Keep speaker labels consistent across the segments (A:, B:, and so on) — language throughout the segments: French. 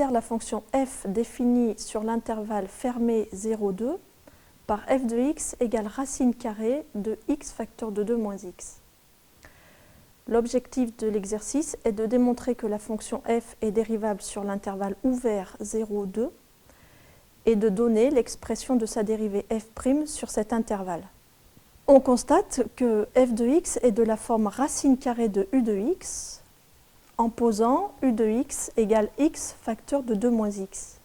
A: faire la fonction f définie sur l'intervalle fermé 0, 2 par f de x égale racine carrée de x facteur de 2 moins x. L'objectif de l'exercice est de démontrer que la fonction f est dérivable sur l'intervalle ouvert 0, 2 et de donner l'expression de sa dérivée f' sur cet intervalle. On constate que f de x est de la forme racine carrée de u de x en posant u de x égale x facteur de 2 moins x.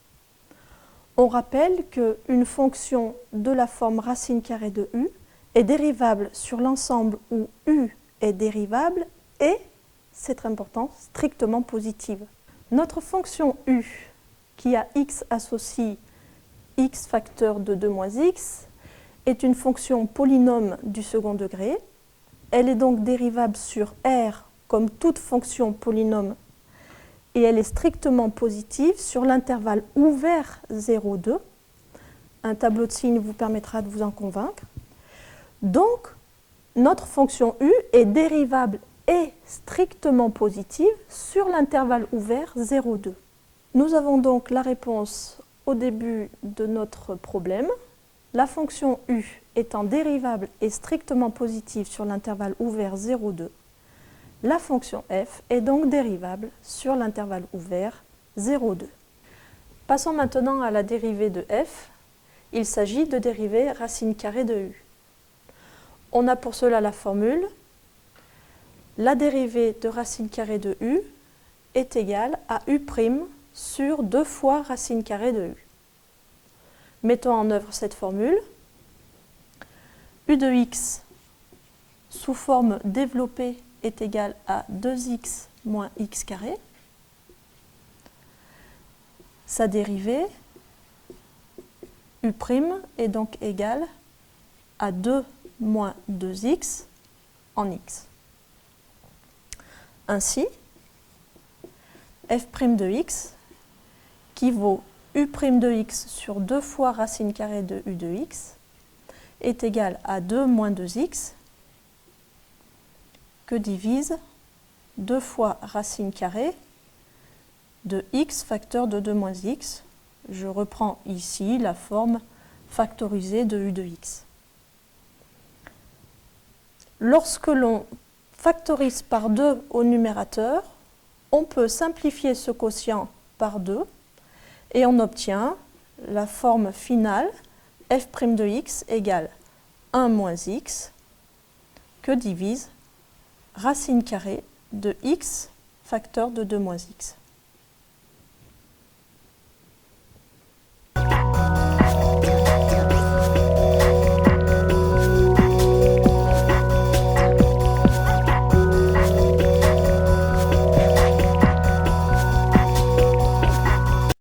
A: On rappelle qu'une fonction de la forme racine carrée de u est dérivable sur l'ensemble où u est dérivable et, c'est très important, strictement positive. Notre fonction u, qui a x associe x facteur de 2 moins x, est une fonction polynôme du second degré. Elle est donc dérivable sur R comme toute fonction polynôme et elle est strictement positive sur l'intervalle ouvert 0, 2. Un tableau de signes vous permettra de vous en convaincre. Donc, notre fonction u est dérivable et strictement positive sur l'intervalle ouvert 0, 2. Nous avons donc la réponse au début de notre problème. La fonction u étant dérivable et strictement positive sur l'intervalle ouvert 0, 2, la fonction f est donc dérivable sur l'intervalle ouvert 0, 2. Passons maintenant à la dérivée de f. Il s'agit de dériver racine carrée de u. On a pour cela la formule. La dérivée de racine carrée de u est égale à u' sur 2 fois racine carrée de u. Mettons en œuvre cette formule. U de x sous forme développée est égal à 2x moins x carré. Sa dérivée, u' est donc égale à 2 moins 2x en x. Ainsi, f' de x, qui vaut u' de x sur 2 fois racine carrée de u de x, est égal à 2 moins 2x, que divise 2 fois racine carrée de x facteur de 2 moins x. Je reprends ici la forme factorisée de u de x. Lorsque l'on factorise par 2 au numérateur, on peut simplifier ce quotient par 2 et on obtient la forme finale f' de x égale 1 moins x que divise racine carrée de x facteur de 2 moins x.